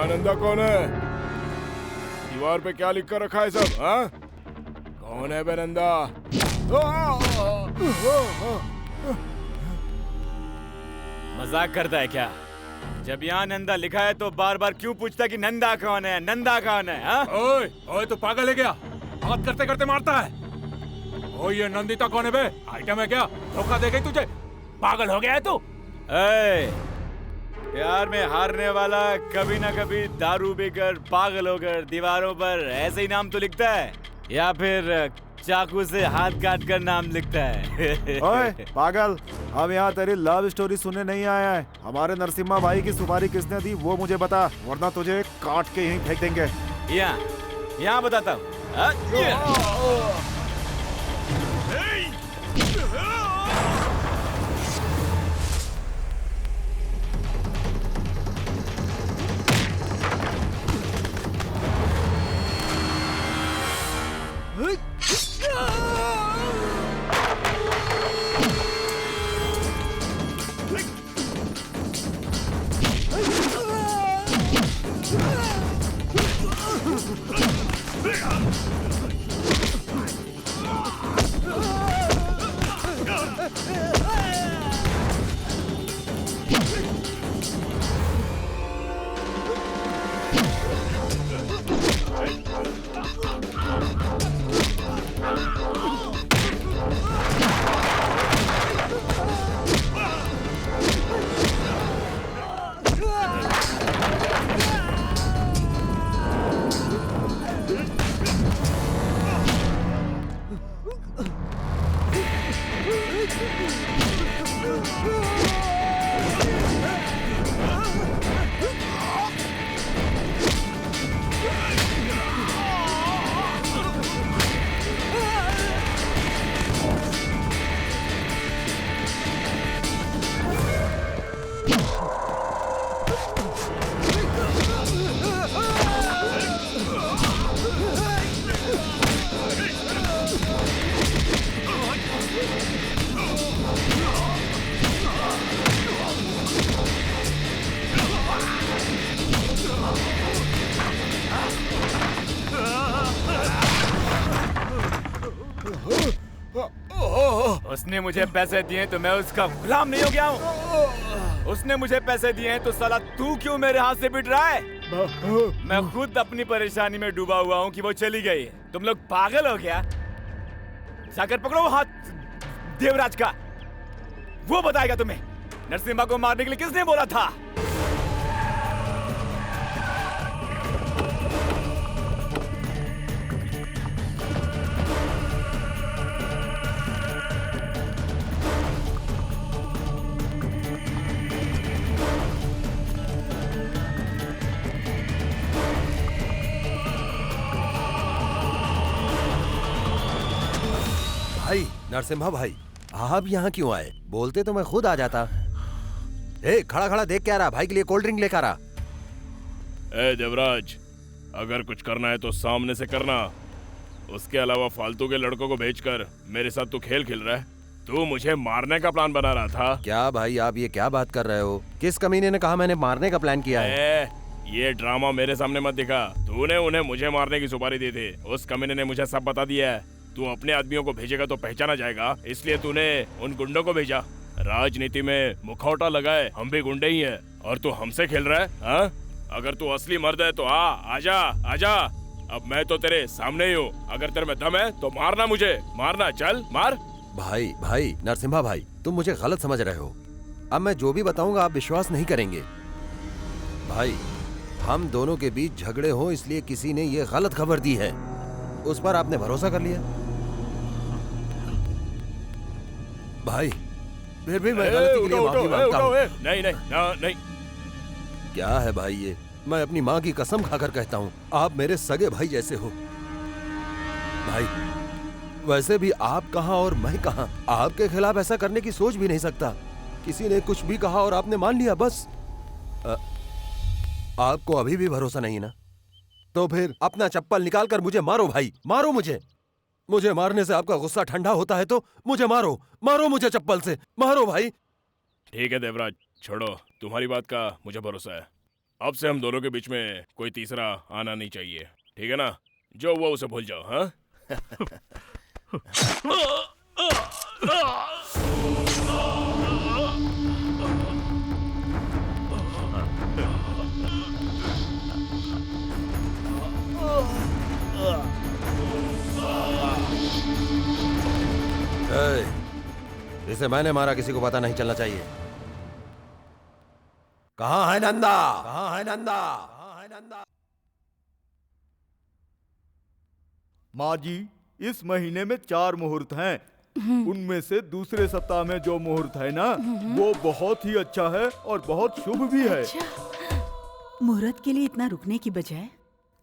नंदा कौन है? दीवार पे क्या लिख कर रखा है सब? हाँ, कौन है बे नंदा? मजाक करता है क्या? जब यहाँ नंदा लिखा है तो बार बार क्यों पूछता कि नंदा कौन है, नंदा कौन है? हाँ? ओए ओए, तो पागल है क्या? बात करते करते मारता है। ओए ये नंदिता कौन है बे? आइटम है क्या? धोखा दे गई तुझे? पागल हो गया है तू? प्यार में हारने वाला कभी ना कभी दारू पीकर पागल होकर दीवारों पर ऐसे ही नाम तो लिखता है, या फिर चाकू से हाथ काट कर नाम लिखता है। ओए पागल, हम यहाँ तेरी लव स्टोरी सुनने नहीं आए हैं। हमारे नरसिम्हा भाई की सुपारी किसने दी वो मुझे बता, वरना तुझे काट के यहीं फेंक देंगे। यहाँ बताता हूँ। उसने मुझे पैसे दिए तो मैं उसका गुलाम नहीं हो गया हूँ। उसने मुझे पैसे दिए हैं तो साला तू क्यों मेरे हाथ से पिट रहा है? मैं खुद अपनी परेशानी में डूबा हुआ हूँ कि वो चली गई है। तुम लोग पागल हो क्या? जाकर पकड़ो हाथ देवराज का, वो बताएगा तुम्हें नरसिम्हा को मारने के लिए किसने बोला था। भाई नरसिम्हा भाई, आप यहाँ क्यों आए? बोलते तो मैं खुद आ जाता। खड़ा खड़ा देख क्या रहा? भाई के लिए कोल्ड ड्रिंक लेकर आ। देवराज, अगर कुछ करना है तो सामने से करना। उसके अलावा फालतू के लड़कों को भेजकर मेरे साथ तू खेल खेल रहा है। तू मुझे मारने का प्लान बना रहा था क्या? भाई आप ये क्या बात कर रहे हो? किस कमीने ने कहा मैंने मारने का प्लान किया है? ये ड्रामा मेरे सामने मत दिखा। तूने उन्हें मुझे मारने की सुपारी दी थी, उस कमीने ने मुझे सब बता दिया है। तू अपने आदमियों को भेजेगा तो पहचाना जाएगा, इसलिए तूने उन गुंडों को भेजा। राजनीति में मुखौटा लगाए हम भी गुंडे ही हैं, और तू हमसे खेल रहा है? हाँ? अगर तू असली मर्द है तो आजा आजा। अब मैं तो तेरे सामने ही हूँ। अगर तेरे में दम है तो मारना, मुझे मारना। चल मार। भाई नरसिम्हा भाई, तुम मुझे गलत समझ रहे हो। अब मैं जो भी बताऊंगा आप विश्वास नहीं करेंगे। भाई हम दोनों के बीच झगड़े हो इसलिए किसी ने ये गलत खबर दी है, उस पर आपने भरोसा कर लिया। भाई फिर भी मैं गलती के लिए माफी मांगता हूं। नहीं। क्या है भाई ये? मैं अपनी माँ की कसम खाकर कहता हूँ आप मेरे सगे भाई जैसे हो। भाई वैसे भी आप कहाँ और मैं कहाँ? आपके खिलाफ ऐसा करने की सोच भी नहीं सकता। किसी ने कुछ भी कहा और आपने मान लिया बस। आपको अभी भी भरोसा नहीं ना? तो फिर अपना चप्पल निकाल कर मुझे मारो भाई, मारो मुझे। मुझे मारने से आपका गुस्सा ठंडा होता है तो मुझे मारो, मारो मुझे चप्पल से, मारो भाई। ठीक है देवराज, छोड़ो। तुम्हारी बात का मुझे भरोसा है। अब से हम दोनों के बीच में कोई तीसरा आना नहीं चाहिए, ठीक है ना? जो हुआ उसे भूल जाओ, हाँ? इसे मैंने मारा, किसी को पता नहीं चलना चाहिए। कहाँ है नंदा? कहाँ है नंदा? कहाँ है नंदा? माँ जी, इस महीने में 4 मुहूर्त हैं। उनमें से दूसरे सप्ताह में जो मुहूर्त है ना, वो बहुत ही अच्छा है और बहुत शुभ भी है। मुहूर्त के लिए इतना रुकने की बजाय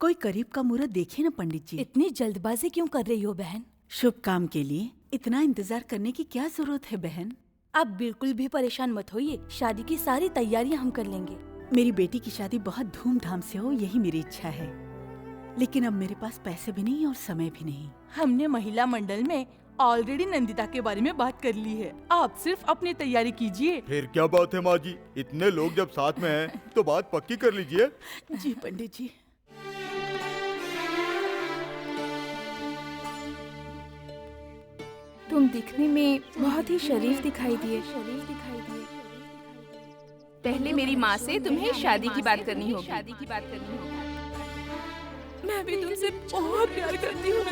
कोई करीब का मुहूर्त देखिए ना पंडित जी। इतनी जल्दबाजी क्यों कर रही हो बहन? शुभ काम के लिए इतना इंतजार करने की क्या जरूरत है बहन? आप बिल्कुल भी परेशान मत होइए, शादी की सारी तैयारियां हम कर लेंगे। मेरी बेटी की शादी बहुत धूमधाम से हो, यही मेरी इच्छा है। लेकिन अब मेरे पास पैसे भी नहीं और समय भी नहीं। हमने महिला मंडल में ऑलरेडी नंदिता के बारे में बात कर ली है, आप सिर्फ अपनी तैयारी कीजिए। फिर क्या बात है माँ जी, इतने लोग जब साथ में हैं, तो बात पक्की कर लीजिए। जी पंडित जी। तुम दिखने में बहुत ही शरीफ दिखाई दिए। पहले मेरी माँ से तुम्हें शादी की बात करनी होगी। मैं भी तुमसे बहुत प्यार करती हूँ।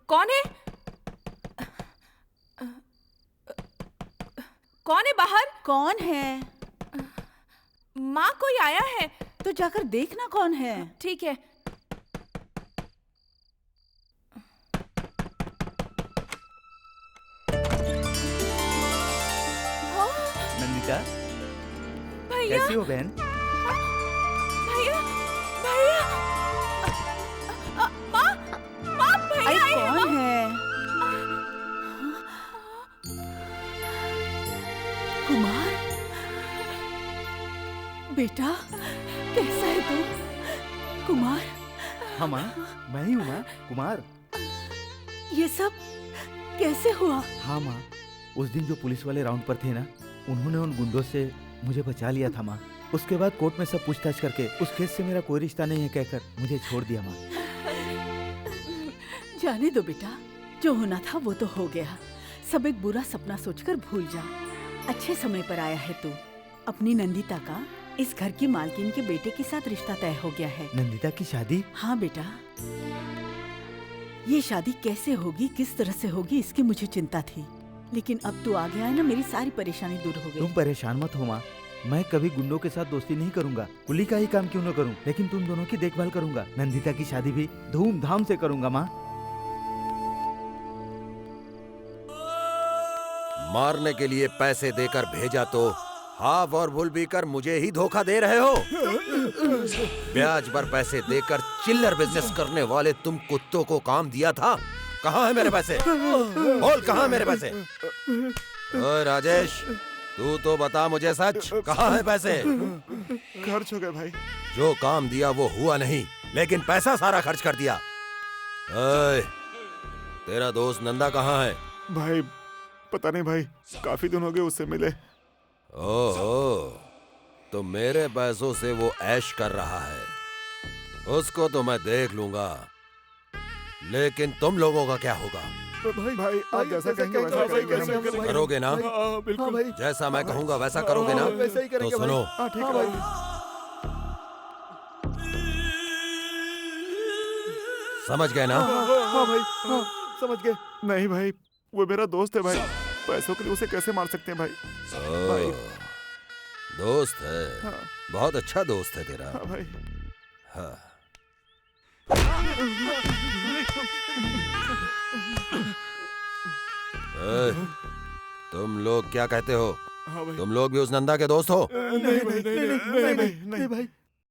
कौन है? कौन है बाहर? कौन है? माँ, कोई आया है। तो जाकर देखना कौन है। ठीक है। नंदिता, भैया, कैसी हो बहन? भैया, भैया, माँ, माँ, भैया अरे आए हैं, कौन माँ। है? कुमार बेटा, कैसा है तू? कुमार। हाँ माँ, मैं ही हूँ माँ, कुमार। ये सब कैसे हुआ? हाँ माँ, उस दिन जो पुलिस वाले राउंड पर थे ना, उन्होंने उन गुंडों से मुझे बचा लिया था माँ। उसके बाद कोर्ट में सब पूछताछ करके उस केस से मेरा कोई रिश्ता नहीं है कहकर मुझे छोड़ दिया माँ। जाने दो बेटा, जो होना था वो तो हो गया। सब एक बुरा सपना सोचकर भूल जा। अच्छे समय पर आया है तू। अपनी नंदिता का इस घर की मालकिन के बेटे के साथ रिश्ता तय हो गया है। नंदिता की शादी? हाँ बेटा, ये शादी कैसे होगी, किस तरह से होगी, इसकी मुझे चिंता थी। लेकिन अब तू आ गया है ना, मेरी सारी परेशानी दूर हो गई। तुम परेशान मत हो माँ, मैं कभी गुंडों के साथ दोस्ती नहीं करूंगा। कुली का ही काम क्यों न करूं, लेकिन तुम दोनों की देखभाल करूंगा। नंदिता की शादी भी धूमधाम से करूंगा माँ। मारने के लिए पैसे देकर भेजा तो हाफ और भूल भी कर मुझे ही धोखा दे रहे हो। ब्याज पर पैसे देकर चिल्लर बिजनेस करने वाले तुम कुत्तों को काम दिया था। कहाँ है मेरे पैसे? बोल, कहाँ है मेरे पैसे? ओए राजेश, तू तो बता मुझे सच, कहाँ है पैसे? खर्च हो गए भाई। जो काम दिया वो हुआ नहीं, लेकिन पैसा सारा खर्च कर दिया। ओए, तेरा दोस्त नंदा कहाँ है? भाई पता नहीं भाई, काफी दिन हो गए उससे मिले। ओहो, तो मेरे पैसों से वो ऐश कर रहा है। उसको तो मैं देख लूंगा, लेकिन तुम लोगों का क्या होगा? भाई आप जैसा कहेंगे वैसा करेंगे। करोगे ना? बिल्कुल भाई, जैसा मैं कहूंगा वैसा करोगे ना? वैसा ही करेंगे तो सुनो, भाई। ठीक है भाई। समझ गए ना? हाँ भाई, हाँ समझ गए। नहीं भाई, वो मेरा दोस्त है भाई, पैसों के लिए उसे कैसे मार सकते हैं भाई? भाई। दोस्त है? हाँ। बहुत अच्छा दोस्त है तेरा। हाँ भाई। हाँ। तुम लोग क्या कहते हो? हाँ भाई। तुम लोग भी उस नंदा के दोस्त हो? नहीं भाई, नहीं भाई, नहीं भाई।